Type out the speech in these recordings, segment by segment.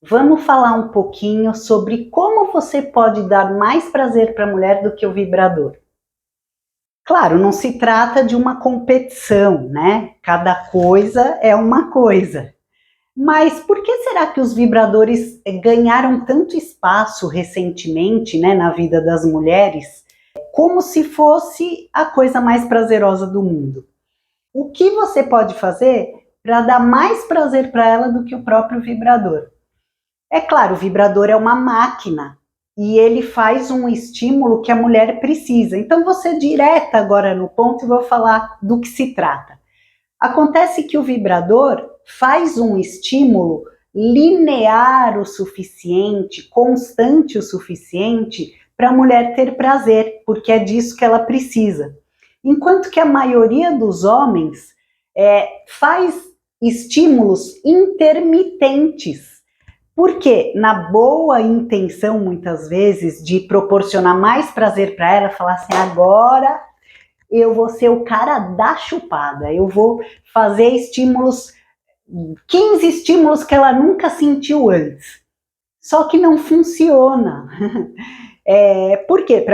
vamos falar um pouquinho sobre como você pode dar mais prazer para a mulher do que o vibrador. Claro, não se trata de uma competição, né? Cada coisa é uma coisa. Mas por que será que os vibradores ganharam tanto espaço recentemente, né, na vida das mulheres, como se fosse a coisa mais prazerosa do mundo? O que você pode fazer para dar mais prazer para ela do que o próprio vibrador? É claro, o vibrador é uma máquina e ele faz um estímulo que a mulher precisa. Então, vou ser direta agora no ponto e vou falar do que se trata. Acontece que o vibrador faz um estímulo linear o suficiente, constante o suficiente, para a mulher ter prazer, porque é disso que ela precisa. Enquanto que a maioria dos homens faz estímulos intermitentes. Porque na boa intenção, muitas vezes, de proporcionar mais prazer para ela, falar assim, agora eu vou ser o cara da chupada, eu vou fazer estímulos, 15 estímulos que ela nunca sentiu antes. Só que não funciona. Por quê?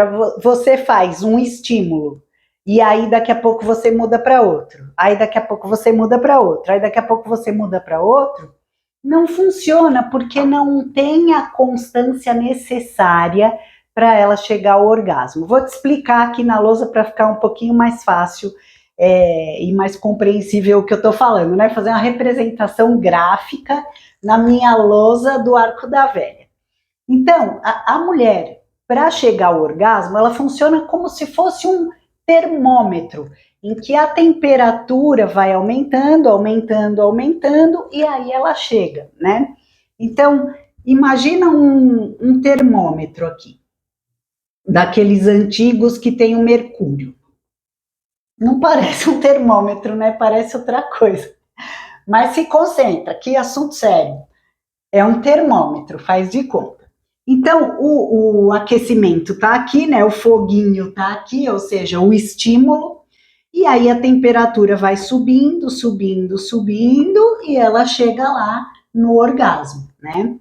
Você faz um estímulo, e aí daqui a pouco você muda para outro, aí daqui a pouco você muda para outro, aí daqui a pouco você muda para outro, não funciona porque não tem a constância necessária para ela chegar ao orgasmo. Vou te explicar aqui na lousa para ficar um pouquinho mais fácil e mais compreensível o que eu estou falando, né? Fazer uma representação gráfica na minha lousa do Arco da Velha. Então, a mulher, para chegar ao orgasmo, ela funciona como se fosse um termômetro, em que a temperatura vai aumentando, aumentando, aumentando, e aí ela chega, né? Então, imagina um termômetro aqui, daqueles antigos que tem o mercúrio. Não parece um termômetro, né? Parece outra coisa. Mas se concentra, que assunto sério. É um termômetro, faz de conta. Então, o aquecimento tá aqui, né? O foguinho tá aqui, ou seja, o estímulo. E aí a temperatura vai subindo, subindo, subindo, e ela chega lá no orgasmo, né?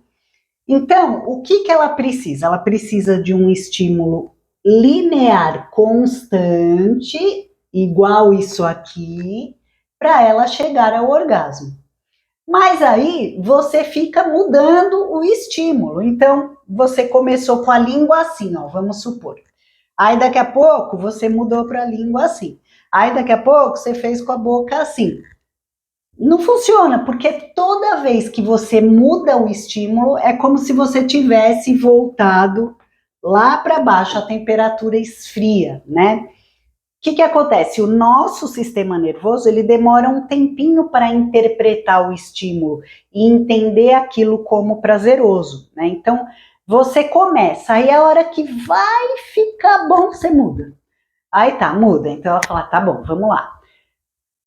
Então, o que ela precisa? Ela precisa de um estímulo linear constante, igual isso aqui, para ela chegar ao orgasmo. Mas aí você fica mudando o estímulo. Então, você começou com a língua assim, ó, vamos supor. Aí daqui a pouco você mudou para a língua assim. Aí daqui a pouco você fez com a boca assim. Não funciona, porque toda vez que você muda o estímulo, é como se você tivesse voltado lá para baixo, a temperatura esfria, né? O que acontece? O nosso sistema nervoso, ele demora um tempinho para interpretar o estímulo e entender aquilo como prazeroso, né? Então, você começa, aí a hora que vai ficar bom, você muda. Aí tá, muda. Então ela fala, tá bom, vamos lá.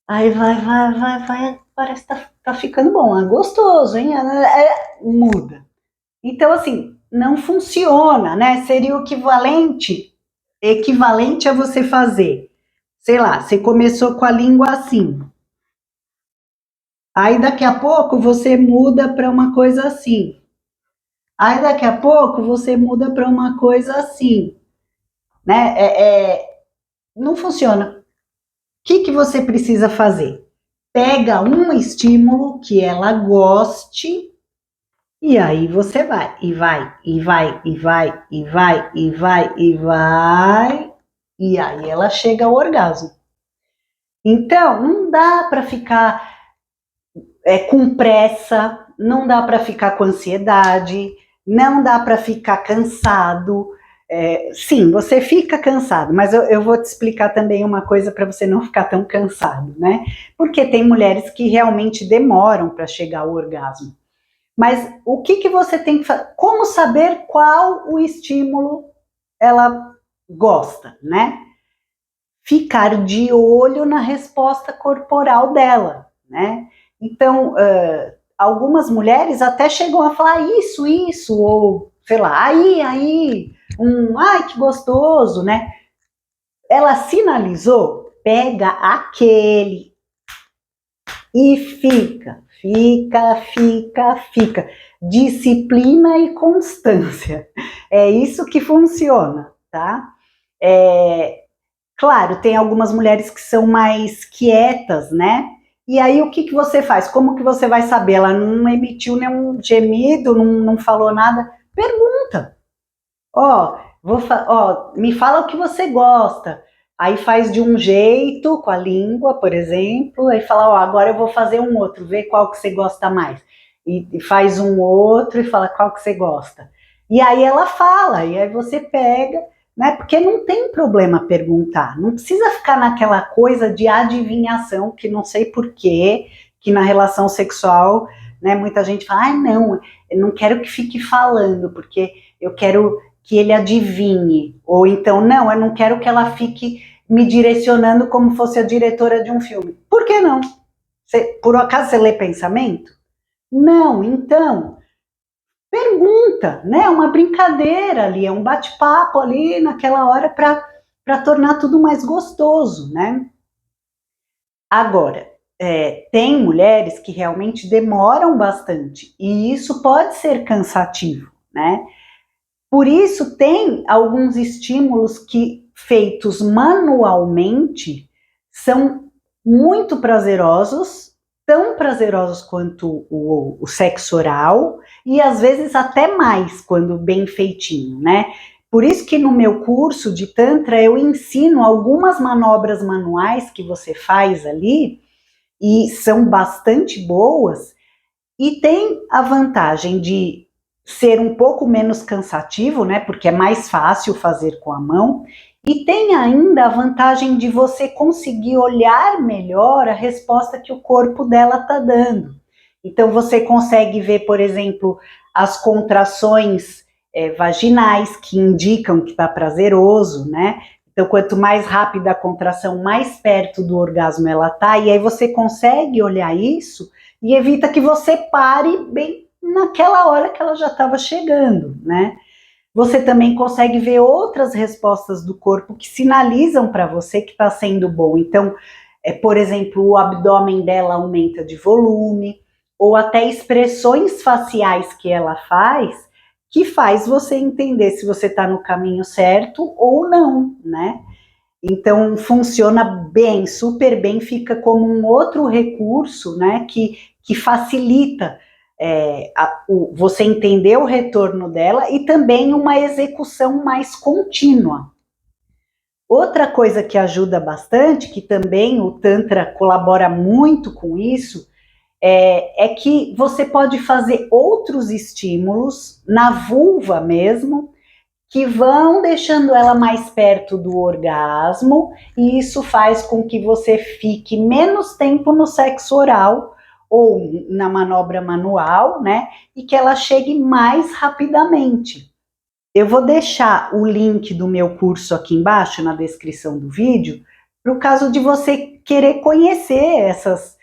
Aí vai, parece que tá ficando bom, é gostoso, hein? Muda. Então, assim, não funciona, né? Seria o equivalente a você fazer, sei lá, você começou com a língua assim. Aí daqui a pouco você muda para uma coisa assim. Aí daqui a pouco você muda para uma coisa assim, né? Não funciona. O que você precisa fazer? Pega um estímulo que ela goste e aí você vai, e vai, e vai, e vai, e vai, e vai, e vai, e aí ela chega ao orgasmo. Então, não dá para ficar com pressa, não dá para ficar com ansiedade, não dá para ficar cansado. Sim, você fica cansado, mas eu vou te explicar também uma coisa para você não ficar tão cansado, né? Porque tem mulheres que realmente demoram para chegar ao orgasmo. Mas o que você tem que fazer? Como saber qual o estímulo ela gosta, né? Ficar de olho na resposta corporal dela, né? Então, algumas mulheres até chegam a falar isso, ou sei lá, aí, ai que gostoso, né? Ela sinalizou, pega aquele e Fica, fica, fica. Disciplina e constância. É isso que funciona, tá? Claro, tem algumas mulheres que são mais quietas, né? E aí o que você faz? Como que você vai saber? Ela não emitiu nenhum gemido, não falou nada? Pergunta. Ó, me fala o que você gosta. Aí faz de um jeito, com a língua, por exemplo, aí fala, ó, agora eu vou fazer um outro, vê qual que você gosta mais. E faz um outro e fala qual que você gosta. E aí ela fala, e aí você pega, né? Porque não tem problema perguntar, não precisa ficar naquela coisa de adivinhação, que não sei porquê, que na relação sexual, né, muita gente fala, ah, não, eu não quero que fique falando, porque eu quero que ele adivinhe, ou então, não, eu não quero que ela fique me direcionando como fosse a diretora de um filme. Por que não? Por acaso você lê pensamento? Não, então, pergunta, né? Uma brincadeira ali, é um bate-papo ali naquela hora para tornar tudo mais gostoso, né? Agora, tem mulheres que realmente demoram bastante, e isso pode ser cansativo, né? Por isso, tem alguns estímulos que, feitos manualmente, são muito prazerosos, tão prazerosos quanto o sexo oral, e às vezes até mais, quando bem feitinho, né? Por isso que no meu curso de Tantra eu ensino algumas manobras manuais que você faz ali, e são bastante boas, e tem a vantagem de ser um pouco menos cansativo, né? Porque é mais fácil fazer com a mão. E tem ainda a vantagem de você conseguir olhar melhor a resposta que o corpo dela está dando. Então você consegue ver, por exemplo, as contrações vaginais que indicam que está prazeroso, né? Então, quanto mais rápida a contração, mais perto do orgasmo ela tá, e aí você consegue olhar isso e evita que você pare bem naquela hora que ela já estava chegando, né? Você também consegue ver outras respostas do corpo que sinalizam para você que está sendo bom. Então, por exemplo, o abdômen dela aumenta de volume, ou até expressões faciais que ela faz você entender se você está no caminho certo ou não, né? Então, funciona bem, super bem, fica como um outro recurso, né, que facilita você entender o retorno dela e também uma execução mais contínua. Outra coisa que ajuda bastante, que também o Tantra colabora muito com isso, é que você pode fazer outros estímulos na vulva mesmo, que vão deixando ela mais perto do orgasmo, e isso faz com que você fique menos tempo no sexo oral ou na manobra manual, né? E que ela chegue mais rapidamente. Eu vou deixar o link do meu curso aqui embaixo na descrição do vídeo, para o caso de você querer conhecer essas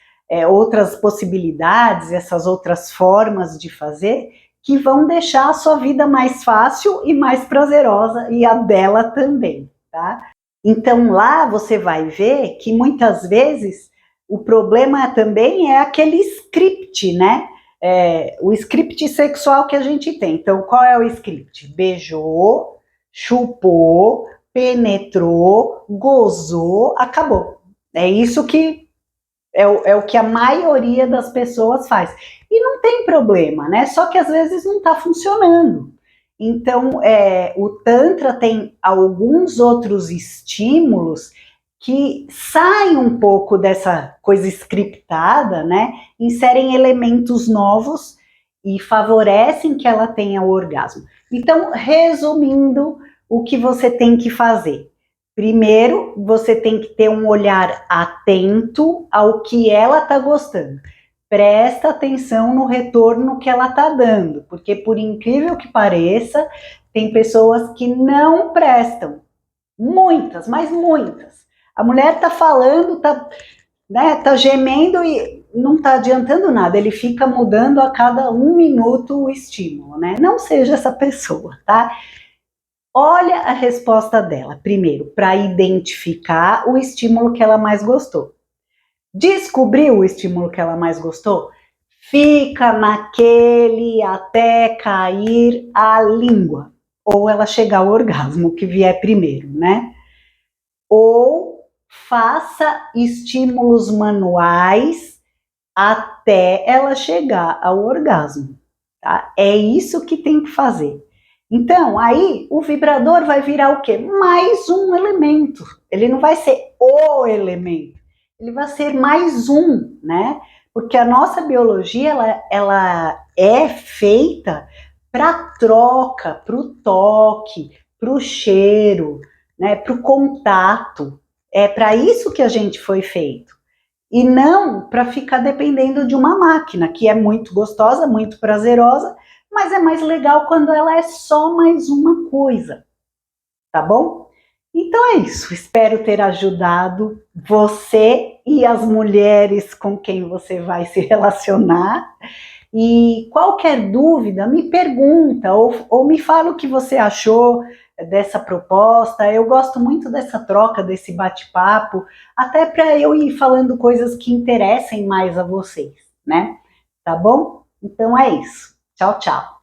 outras possibilidades, essas outras formas de fazer, que vão deixar a sua vida mais fácil e mais prazerosa, e a dela também, tá? Então lá você vai ver que muitas vezes o problema também é aquele script, né? O script sexual que a gente tem. Então, qual é o script? Beijou, chupou, penetrou, gozou, acabou. É isso que é o que a maioria das pessoas faz. E não tem problema, né? Só que às vezes não está funcionando. Então, o Tantra tem alguns outros estímulos que saem um pouco dessa coisa scriptada, né? Inserem elementos novos e favorecem que ela tenha o orgasmo. Então, resumindo, o que você tem que fazer? Primeiro, você tem que ter um olhar atento ao que ela está gostando. Presta atenção no retorno que ela está dando, porque por incrível que pareça, tem pessoas que não prestam. Muitas, mas muitas. A mulher está falando, tá gemendo e não está adiantando nada. Ele fica mudando a cada 1 minuto o estímulo, né? Não seja essa pessoa, tá? Olha a resposta dela, primeiro, para identificar o estímulo que ela mais gostou. Descobriu o estímulo que ela mais gostou? fica naquele até cair a língua, ou ela chegar ao orgasmo, que vier primeiro, né? Ou faça estímulos manuais até ela chegar ao orgasmo, tá? É isso que tem que fazer. Então, aí o vibrador vai virar o quê? Mais um elemento. Ele não vai ser o elemento, ele vai ser mais um, né? Porque a nossa biologia, ela é feita para troca, para o toque, para o cheiro, né? Para o contato. É para isso que a gente foi feito. E não para ficar dependendo de uma máquina, que é muito gostosa, muito prazerosa, mas é mais legal quando ela é só mais uma coisa, tá bom? Então é isso, espero ter ajudado você e as mulheres com quem você vai se relacionar. E qualquer dúvida, me pergunta ou me fala o que você achou dessa proposta. Eu gosto muito dessa troca, desse bate-papo, até para eu ir falando coisas que interessem mais a vocês, né? Tá bom? Então é isso. Tchau, tchau.